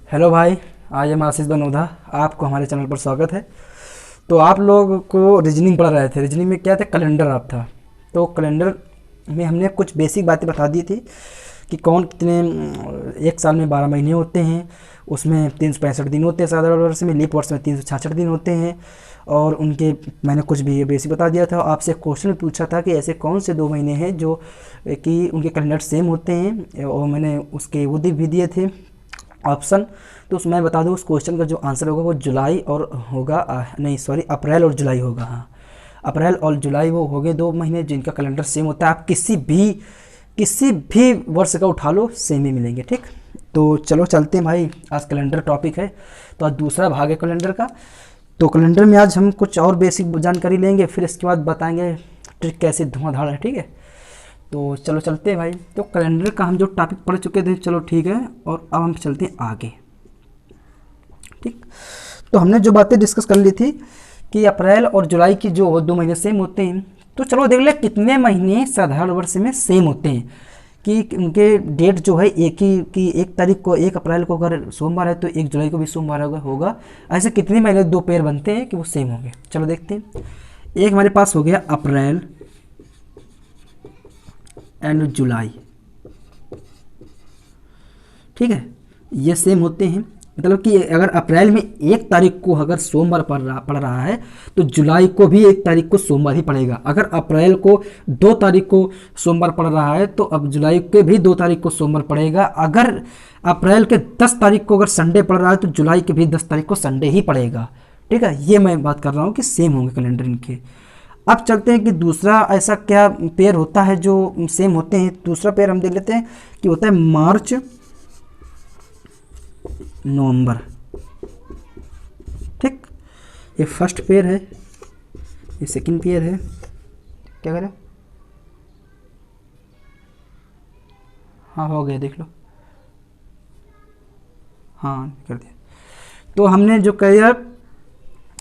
Hello भाई, आज हम आशीष बनोदा। आपको हमारे चैनल पर स्वागत है। तो आप लोग को रीजनिंग पढ़ा रहे थे। रीजनिंग में क्या था, कैलेंडर आप था। तो कैलेंडर में हमने कुछ बेसिक बातें बता दी थी कि कौन कितने एक साल में 12 महीने होते हैं, उसमें 365 दिन होते हैं साधारण वर्ष में, लीप वर्ष में 366 दिन होते हैं। और उनके मैंने कुछ भी बेसिक बता दिया था। आपसे क्वेश्चन पूछा था कि ऐसे कौन से 2 महीने हैं जो कि उनके कैलेंडर सेम होते हैं, और मैंने उसके वो भी दिए थे ऑप्शन। तो उसमें मैं बता दूं, उस क्वेश्चन का जो आंसर होगा वो जुलाई और होगा, नहीं सॉरी, अप्रैल और जुलाई होगा। हाँ, अप्रैल और जुलाई वो हो गए 2 महीने जिनका कैलेंडर सेम होता है। आप किसी भी वर्ष का उठा लो, सेम ही मिलेंगे। ठीक, तो चलो चलते हैं भाई, आज कैलेंडर टॉपिक है। तो आज दूसरा भाग है कैलेंडर का। तो कैलेंडर में आज हम कुछ और बेसिक जानकारी लेंगे, फिर इसके बाद बताएंगे ट्रिक कैसे धुआंधार है। ठीक है, तो चलो चलते हैं भाई। तो कैलेंडर का हम जो टॉपिक पढ़ चुके थे, चलो ठीक है, और अब हम चलते हैं आगे। ठीक, तो हमने जो बातें डिस्कस कर ली थी कि अप्रैल और जुलाई की जो 2 महीने सेम होते हैं, तो चलो देख ले कितने महीने साधारण वर्ष में सेम होते हैं। कि उनके डेट जो है एक ही कि 1 तारीख को, 1 अप्रैल को अगर सोमवार है तो 1 जुलाई को भी सोमवार होगा। ऐसे कितने महीने दो पेयर बनते हैं कि वो सेम होंगे। चलो देखते हैं। एक हमारे पास हो गया अप्रैल एंड जुलाई। ठीक है, ये सेम होते हैं। मतलब कि अगर अप्रैल में 1 तारीख को अगर सोमवार पड़ रहा है तो जुलाई को भी 1 तारीख को सोमवार ही पड़ेगा। अगर अप्रैल को 2 तारीख को सोमवार पड़ रहा है तो अब जुलाई के भी 2 तारीख को सोमवार पड़ेगा। अगर अप्रैल के 10 तारीख को अगर संडे पड़ रहा है तो जुलाई के भी 10 तारीख को संडे ही पड़ेगा। ठीक है, ये मैं बात कर रहा हूँ कि सेम होंगे कैलेंडर इनके। अब चलते हैं कि दूसरा ऐसा क्या पेयर होता है जो सेम होते हैं। दूसरा पेयर हम देख लेते हैं कि होता है मार्च नवंबर। ठीक, ये फर्स्ट पेयर है, ये सेकंड पेयर है। क्या करें, हाँ हो गया, देख लो, हाँ कर दिया। तो हमने जो किया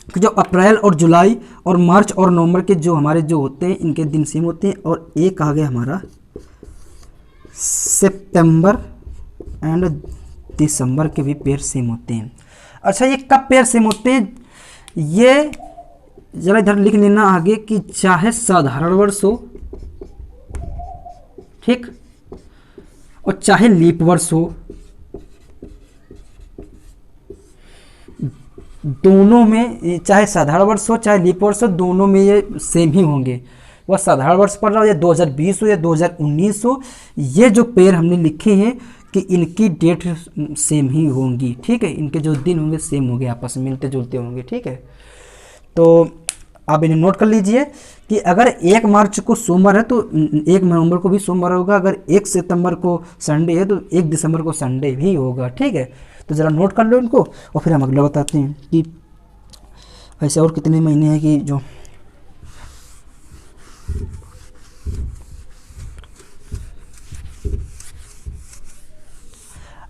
कि जो अप्रैल और जुलाई और मार्च और नवंबर के जो हमारे जो होते हैं, इनके दिन सेम होते हैं। और एक आ गया हमारा सितंबर एंड दिसंबर के भी पेयर सेम होते हैं। अच्छा, ये कब पेयर सेम होते हैं, ये जरा इधर लिख लेना आगे कि चाहे साधारण वर्ष हो, ठीक, और चाहे लीप वर्ष हो, दोनों में, चाहे साधारण वर्ष हो चाहे लीप वर्ष हो, दोनों में ये सेम ही होंगे। वह साधारण वर्ष पड़ रहा हो या 2020 हो या 2019 हो, ये जो पेयर हमने लिखे हैं कि इनकी डेट सेम ही होंगी। ठीक है, इनके जो दिन होंगे सेम होंगे, आपस में मिलते जुलते होंगे। ठीक है, तो आप इन्हें नोट कर लीजिए कि अगर 1 मार्च को सोमवार है तो 1 नवंबर को भी सोमवार होगा। अगर 1 सितंबर को संडे है तो 1 दिसंबर को संडे भी होगा। ठीक है, तो ज़रा नोट कर लो इनको, और फिर हम अगला बताते हैं कि ऐसे और कितने महीने हैं कि जो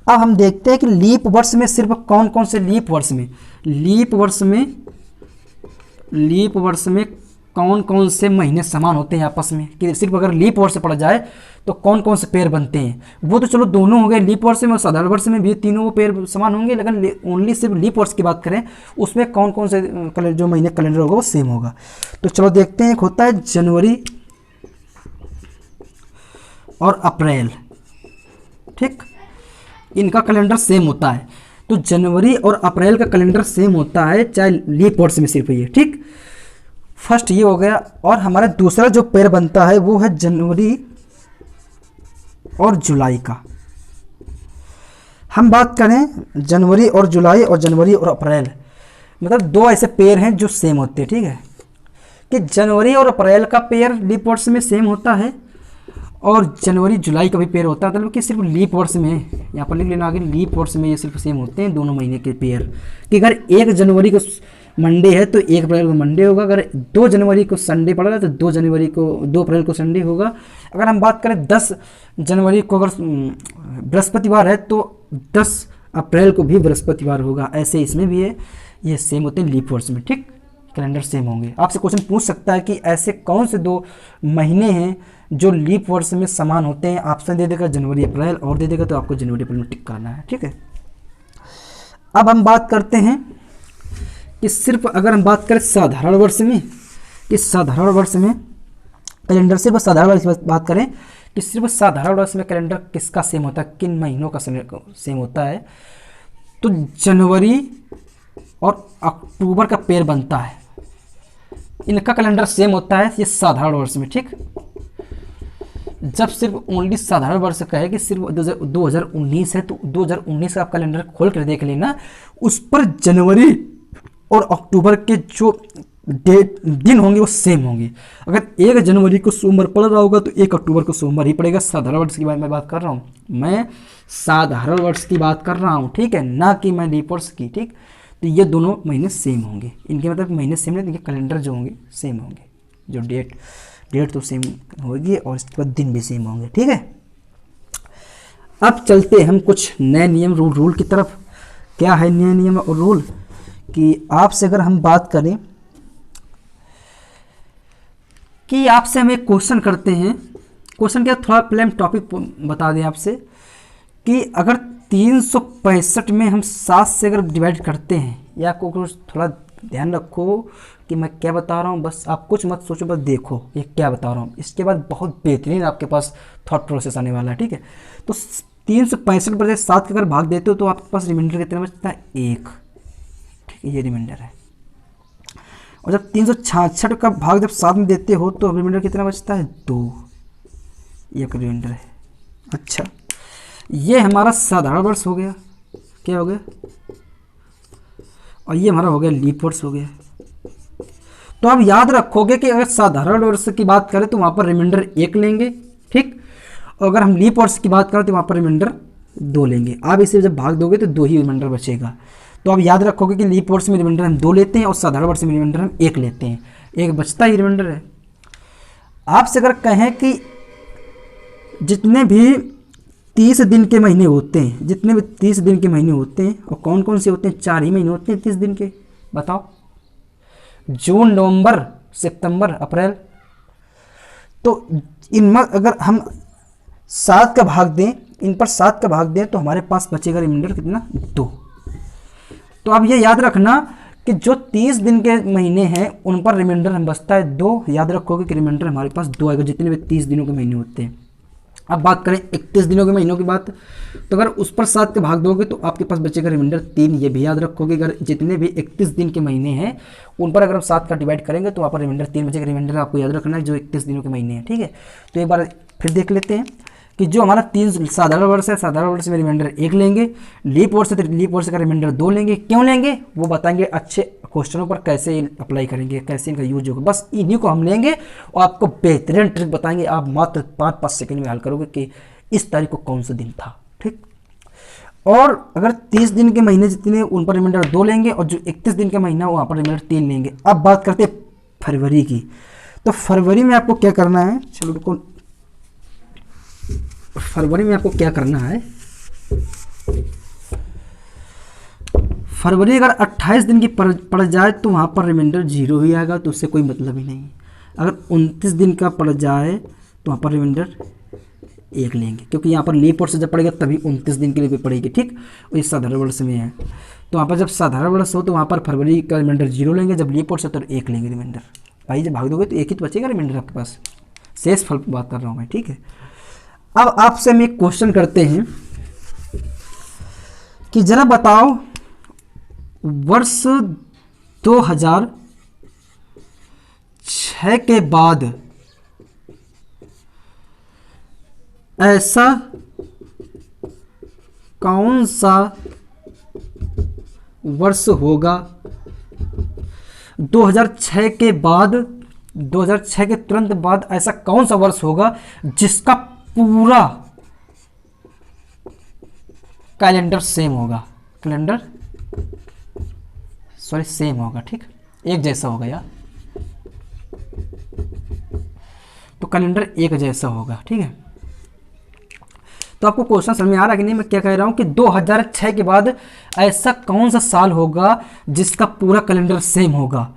अब हम देखते हैं कि लीप वर्ष में सिर्फ कौन कौन से लीप वर्ष में कौन कौन से महीने समान होते हैं आपस में, कि सिर्फ अगर लीप वर्ष पड़ जाए तो कौन कौन से पेयर बनते हैं। वो तो चलो दोनों हो गए, लीप वर्ष में और साधारण वर्ष में भी तीनों वो पेयर समान होंगे, लेकिन ओनली सिर्फ लीप वर्ष की बात करें, उसमें कौन कौन से जो महीने कैलेंडर होगा वो सेम होगा। तो चलो देखते हैं। एक होता है जनवरी और अप्रैल। ठीक, इनका कैलेंडर सेम होता है। तो जनवरी और अप्रैल का कैलेंडर सेम होता है, चाहे लीप वर्ष में सिर्फ ये। ठीक, फर्स्ट ये हो गया। और हमारा दूसरा जो पेयर बनता है वो है जनवरी और जुलाई का। हम बात करें जनवरी और जुलाई और जनवरी और अप्रैल, मतलब दो ऐसे पेयर हैं जो सेम होते हैं। ठीक है, कि जनवरी और अप्रैल का पेयर लीप वर्ष में सेम होता है, और जनवरी जुलाई का भी पेयर होता है। मतलब कि सिर्फ लीप वर्ष में, यहाँ पर लिख लेना आगे, लीप वर्ष में ये सिर्फ सेम होते हैं दोनों महीने के पेयर। कि अगर 1 जनवरी को मंडे है तो 1 अप्रैल को मंडे होगा। अगर 2 जनवरी को संडे पड़ रहा है तो 2 अप्रैल को संडे होगा। अगर हम बात करें 10 जनवरी को अगर बृहस्पतिवार है तो 10 अप्रैल को भी बृहस्पतिवार होगा। ऐसे इसमें भी है, ये सेम होते हैं लीप वर्ष में। ठीक, कैलेंडर सेम होंगे। आपसे क्वेश्चन पूछ सकता है कि ऐसे कौन से 2 महीने हैं जो लीप वर्ष में समान होते हैं। ऑप्शन दे देगा जनवरी अप्रैल और दे देगा, तो आपको जनवरी अप्रैल में टिक करना है। ठीक है, अब हम बात करते हैं कि सिर्फ अगर हम बात करें साधारण वर्ष में, कि साधारण वर्ष में कैलेंडर, सिर्फ साधारण वर्ष की बात करें कि सिर्फ साधारण वर्ष में कैलेंडर किसका सेम होता है, किन महीनों का सेम होता है, तो जनवरी और अक्टूबर का पेयर बनता है, इनका कैलेंडर सेम होता है ये साधारण वर्ष में। ठीक, जब सिर्फ ओनली साधारण वर्ष का है कि सिर्फ 2019 है, तो 2019 का आप कैलेंडर खोल कर देख लेना, उस पर जनवरी और अक्टूबर के जो दिन होंगे वो सेम होंगे। अगर 1 जनवरी को सोमवार पड़ रहा होगा तो 1 अक्टूबर को सोमवार ही पड़ेगा। साधारण वर्ष की बात कर रहा हूँ मैं, साधारण वर्ष की बात कर रहा हूँ, ठीक है, ना कि मैं लीप वर्ष की। ठीक, तो ये दोनों महीने सेम होंगे, इनके मतलब महीने सेम नहीं, इनके कैलेंडर जो होंगे सेम होंगे, जो डेट तो सेम होगी और इसके बाद दिन भी सेम होंगे। ठीक है, अब चलते हम कुछ नए नियम रूल की तरफ। क्या है नए नियम और रूल, कि आपसे अगर हम बात करें कि आपसे हम एक क्वेश्चन करते हैं, क्वेश्चन क्या, थोड़ा पहले हम टॉपिक बता दें आपसे कि अगर 365 में हम 7 से अगर डिवाइड करते हैं, या कुछ थोड़ा ध्यान रखो कि मैं क्या बता रहा हूँ, बस आप कुछ मत सोचो, बस देखो ये क्या बता रहा हूँ, इसके बाद बहुत बेहतरीन आपके पास थॉट प्रोसेस आने वाला है। ठीक है, तो 365 पर 7 के अगर भाग देते हो तो आपके पास रिमाइंडर कितना बचता है, 1। ठीक है, ये रिमाइंडर है। और जब 366 का भाग जब 7 में देते हो तो रिमाइंडर कितना बचता है, 2। ये रिमाइंडर है। अच्छा, ये हमारा साधारण वर्ष हो गया, क्या हो गया, और ये हमारा हो गया लीप वर्ष हो गया। तो आप याद रखोगे कि अगर साधारण वर्ष की बात करें तो वहाँ पर रिमाइंडर 1 लेंगे, ठीक, और अगर हम लीप वर्ष की बात करें तो वहाँ पर रिमाइंडर 2 लेंगे। आप इसे जब भाग दोगे तो 2 ही रिमाइंडर बचेगा। तो आप याद रखोगे कि लीप वर्ष में रिमाइंडर हम 2 लेते हैं और साधारण वर्ष में रिमाइंडर हम 1 लेते हैं, 1 बचता ही रिमाइंडर है। आपसे अगर कहें कि जितने भी 30 दिन के महीने होते हैं, जितने भी 30 दिन के महीने होते हैं, और कौन कौन से होते हैं, 4 ही महीने होते हैं 30 दिन के, बताओ, जून, नवंबर, सितंबर, अप्रैल। तो इनमें अगर हम 7 का भाग दें, इन पर 7 का भाग दें तो हमारे पास बचेगा रिमाइंडर कितना, 2। तो अब ये याद रखना कि जो 30 दिन के महीने हैं उन पर रिमाइंडर हम बचता है 2। याद रखोगे कि रिमाइंडर हमारे पास 2 आएगा जितने भी 30 दिनों के महीने होते हैं। अब बात करें 31 दिनों के महीनों की बात, तो अगर उस पर 7 के भाग दोगे तो आपके पास बचेगा रिमाइंडर 3। ये भी याद रखोगे, अगर जितने भी 31 दिन के महीने हैं उन पर अगर हम 7 का डिवाइड करेंगे तो वहाँ पर रिमाइंडर 3 बचेगा। रिमाइंडर आपको याद रखना है जो 31 दिनों के महीने हैं। ठीक है, तो एक बार फिर देख लेते हैं कि जो हमारा 3 साधारण वर्ष है, साधारण वर्ष में रिमाइंडर 1 लेंगे, लीप वर्ष है तो लीप वर्ष का रिमाइंडर 2 लेंगे। क्यों लेंगे वो बताएंगे अच्छे क्वेश्चनों पर कैसे अप्लाई करेंगे, कैसे इनका यूज होगा, बस इन्हीं को हम लेंगे और आपको बेहतरीन ट्रिक बताएंगे। आप मात्र 5-5 सेकंड में हल करोगे कि इस तारीख को कौन सा दिन था। ठीक, और अगर 30 दिन के महीने जितने उन पर रिमाइंडर 2 लेंगे और जो 31 दिन का महीना वहाँ पर रिमाइंडर 3 लेंगे। अब बात करते हैं फरवरी की। तो फरवरी में आपको क्या करना है, चलो रुको, फरवरी में आपको क्या करना है, फरवरी अगर 28 दिन की पड़ जाए तो वहाँ पर रिमाइंडर 0 ही आएगा, तो उससे कोई मतलब ही नहीं। अगर 29 दिन का पड़ जाए तो वहाँ पर रिमाइंडर 1 लेंगे, क्योंकि यहाँ पर लीप वर्ष जब पड़ेगा तभी 29 दिन के लिए भी पड़ेगी। ठीक, और ये साधारण वर्ष में है, तो वहाँ पर जब साधारण वर्ष हो तो वहाँ पर फरवरी का रिमाइंडर 0 लेंगे, जब लीप वर्ष हो तो 1 लेंगे रिमाइंडर। भाई जब भाग दोगे तो 1 ही तो बचेगा रिमाइंडर आपके पास, शेष फल की बात कर रहा हूँ मैं। ठीक है, अब आपसे हम एक क्वेश्चन करते हैं कि जरा बताओ वर्ष 2006 के बाद ऐसा कौन सा वर्ष होगा, 2006 के बाद, 2006 के तुरंत बाद ऐसा कौन सा वर्ष होगा जिसका पूरा कैलेंडर सेम होगा, कैलेंडर सॉरी सेम होगा। ठीक, एक जैसा होगा यार, तो कैलेंडर एक जैसा होगा। ठीक है, तो आपको क्वेश्चन समझ में आ रहा है कि नहीं मैं क्या कह रहा हूं कि 2006 के बाद ऐसा कौन सा साल होगा जिसका पूरा कैलेंडर सेम होगा।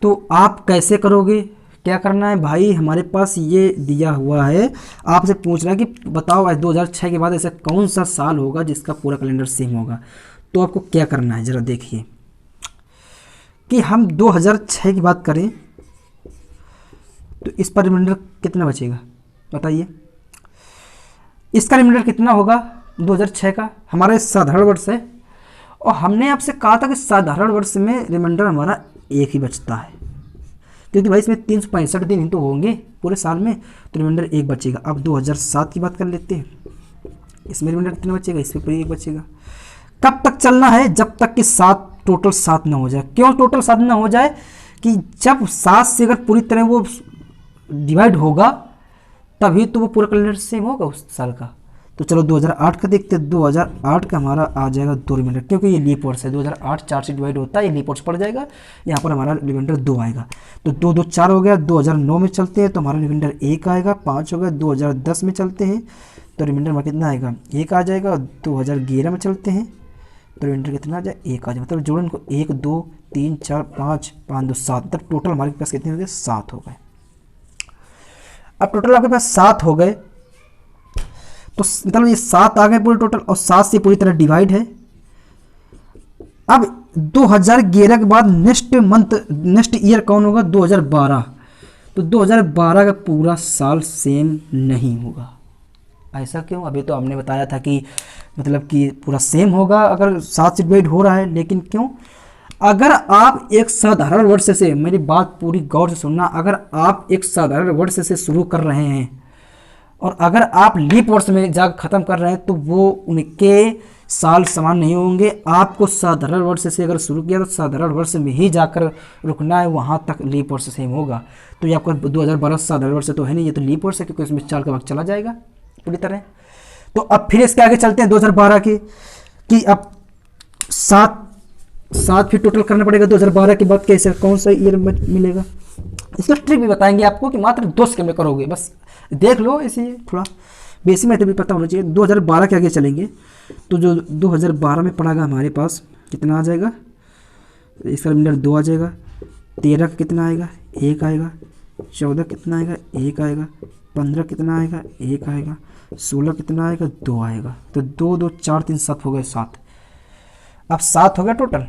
तो आप कैसे करोगे, क्या करना है भाई, हमारे पास ये दिया हुआ है, आपसे पूछ रहा है कि बताओ 2006 के बाद ऐसा कौन सा साल होगा जिसका पूरा कैलेंडर सेम होगा। तो आपको क्या करना है ज़रा देखिए कि हम 2006 की बात करें तो इस पर रिमाइंडर कितना बचेगा बताइए। इसका रिमाइंडर कितना होगा 2006 का, हमारा साधारण वर्ष है और हमने आपसे कहा था कि साधारण वर्ष में रिमाइंडर हमारा एक ही बचता है, क्योंकि भाई इसमें 365 दिन ही तो होंगे पूरे साल में, तो रिमाइंडर एक बचेगा। अब 2007 की बात कर लेते हैं, इसमें रिमाइंडर कितना बचेगा, इसमें पूरी एक बचेगा। कब तक चलना है, जब तक कि टोटल 7 ना हो जाए। क्यों टोटल 7 ना हो जाए, कि जब 7 से अगर पूरी तरह वो डिवाइड होगा तभी तो वो पूरा कैलेंडर सेम होगा उस साल का। तो चलो 2008 का देखते हैं। 2008 का हमारा आ जाएगा 2 रिमाइंडर, क्योंकि ये लीप वर्ष है। 2008 4 से डिवाइड होता है, ये लीप वर्ष पड़ जाएगा, यहाँ पर हमारा रिमाइंडर 2 आएगा। तो 2 2 4 हो गया। 2009 में चलते हैं तो हमारा रिमाइंडर 1 आएगा, 5 हो गया। 2010 में चलते हैं तो रिमाइंडर में कितना आएगा, 1 आ जाएगा। 2011 में चलते हैं तो रिमाइंडर कितना आ जाए, 1 आ जाए। मतलब जोड़ो इनको 1 2 3 4 5 5 2 7, मतलब टोटल हमारे पास कितने हो गए, 7 हो गए। अब टोटल आपके पास 7 हो गए तो मतलब ये 7 आ गए पूरे टोटल, और 7 से पूरी तरह डिवाइड है। अब 2011 के बाद नेक्स्ट ईयर कौन होगा, 2012। तो 2012 का पूरा साल सेम नहीं होगा। ऐसा क्यों, अभी तो हमने बताया था कि मतलब कि पूरा सेम होगा अगर 7 से डिवाइड हो रहा है, लेकिन क्यों, अगर आप एक साधारण वर्ष से, मेरी बात पूरी गौर से सुनना, अगर आप एक साधारण वर्ष से शुरू कर रहे हैं और अगर आप लीप वर्ष में जाकर ख़त्म कर रहे हैं तो वो उनके साल समान नहीं होंगे। आपको साधारण वर्ष से अगर शुरू किया तो साधारण वर्ष में ही जाकर रुकना है, वहाँ तक लीप वर्ष सेम होगा। तो ये आपका 2012 साधारण वर्ष तो है नहीं, ये तो लीप वर्ष है, क्योंकि इसमें 4 का भाग चला जाएगा पूरी तरह। तो अब फिर इसके आगे चलते हैं 2012 के, कि अब 7 फिर टोटल करना पड़ेगा। 2012 के बाद कैसे, कौन सा ईयर मिलेगा, इसका ट्रिक भी बताएंगे आपको कि मात्र 2 सेकंड में करोगे, बस देख लो, इसी थोड़ा बेसिक मैथ भी पता होना चाहिए। 2012 के आगे चलेंगे तो जो 2012 में पड़ेगा हमारे पास कितना आ जाएगा, इसका रिमाइंडर 2 आ जाएगा। 13 का कितना आएगा, 1 आएगा। 14 कितना आएगा, 1 आएगा। 15 कितना आएगा, 1 आएगा। 16 कितना आएगा, 2 आएगा। तो 2 2 4 3 7 हो गए 7। अब 7 हो गया टोटल।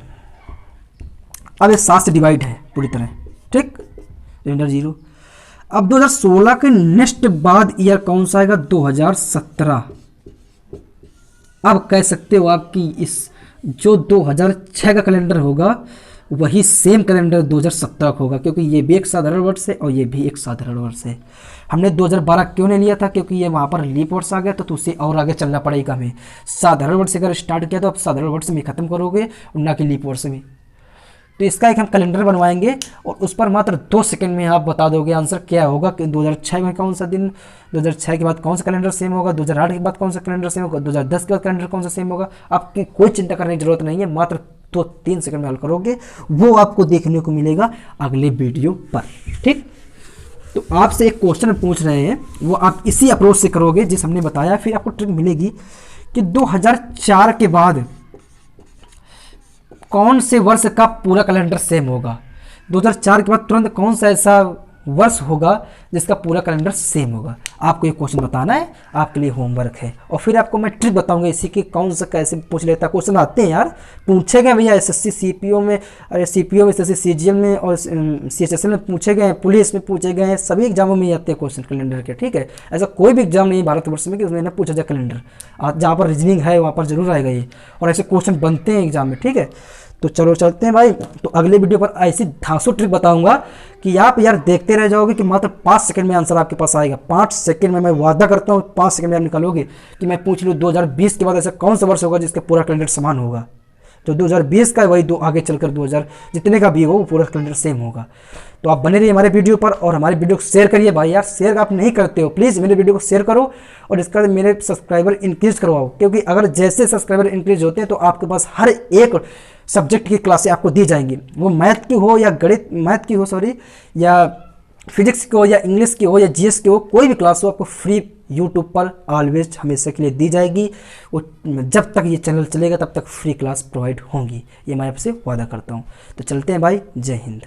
अब ये 7 से डिवाइड है पूरी तरह, ठीक, रिमाइंडर 0। अब 2016 के नेक्स्ट बाद ईयर कौन सा आएगा, 2017। अब कह सकते हो आप कि इस जो 2006 का कैलेंडर होगा वही सेम कैलेंडर 2017 का होगा, क्योंकि ये भी एक साधारण वर्ष है और ये भी एक साधारण वर्ष है। हमने 2012 क्यों नहीं लिया था, क्योंकि ये वहाँ पर लीप वर्ष आ गया, तो उससे और आगे चलना पड़ेगा हमें। साधारण वर्ष से अगर स्टार्ट किया तो आप साधारण वर्ष में खत्म करोगे और ना कि लीप वर्ष में। तो इसका एक हम कैलेंडर बनवाएंगे और उस पर मात्र 2 सेकंड में आप बता दोगे आंसर क्या होगा कि 2006 में कौन सा दिन, 2006 के बाद कौन सा कैलेंडर सेम होगा, 2008 के बाद कौन सा कैलेंडर सेम होगा, 2010 के बाद कैलेंडर कौन सा सेम होगा। आपकी कोई चिंता करने की जरूरत नहीं है, मात्र 2-3 सेकंड में हल करोगे। वो आपको देखने को मिलेगा अगले वीडियो पर, ठीक। तो आपसे एक क्वेश्चन पूछ रहे हैं, वो आप इसी अप्रोच से करोगे जिस हमने बताया, फिर आपको ट्रिक मिलेगी कि 2004 के बाद कौन से वर्ष का पूरा कैलेंडर सेम होगा। 2004 के बाद तुरंत कौन सा ऐसा वर्ष होगा जिसका पूरा कैलेंडर सेम होगा। आपको ये क्वेश्चन बताना है, आपके लिए होमवर्क है। और फिर आपको मैं ट्रिक बताऊंगा इसी की, कौन सा कैसे पूछ लेता। क्वेश्चन आते हैं यार, पूछे गए भैया एसएससी सीपीओ में, अरे सीपीओ में, एसएससी सीजीएल में और सीएचएसएल में पूछे गए, पुलिस में पूछे गए हैं, सभी एग्जामों में आते हैं क्वेश्चन कैलेंडर के, ठीक है। ऐसा कोई भी एग्जाम नहीं भारतवर्ष में कि उसमें ना पूछा जाए कैलेंडर। जहाँ पर रीजनिंग है वहाँ पर जरूर आएगा ये, और ऐसे क्वेश्चन बनते हैं एग्जाम में, ठीक है। तो चलो चलते हैं भाई। तो अगले वीडियो पर ऐसी धांसू ट्रिक बताऊंगा कि आप यार देखते रह जाओगे कि मात्र 5 सेकंड में आंसर आपके पास आएगा। 5 सेकंड में, मैं वादा करता हूँ 5 सेकंड में आप निकालोगे कि मैं पूछ लूँ 2020 के बाद ऐसा कौन सा वर्ष होगा जिसका पूरा कैलेंडर समान होगा। तो 2020 का वही आगे चलकर 2000 जितने का भी हो वो पूरा कैलेंडर सेम होगा। तो आप बने रहिए हमारे वीडियो पर और हमारे वीडियो को शेयर करिए भाई यार। शेयर आप नहीं करते हो, प्लीज़ मेरे वीडियो को शेयर करो और इसका मेरे सब्सक्राइबर इंक्रीज करवाओ, क्योंकि अगर जैसे सब्सक्राइबर इंक्रीज होते हैं तो आपके पास हर एक सब्जेक्ट की क्लासें आपको दी जाएंगी, वो मैथ की हो या मैथ की हो सॉरी, या फिजिक्स की हो या इंग्लिश की हो या जीएस की हो, कोई भी क्लास हो आपको फ्री यूट्यूब पर ऑलवेज हमेशा के लिए दी जाएगी। वो जब तक ये चैनल चलेगा तब तक फ्री क्लास प्रोवाइड होंगी, ये मैं आपसे वादा करता हूँ। तो चलते हैं भाई, जय हिंद।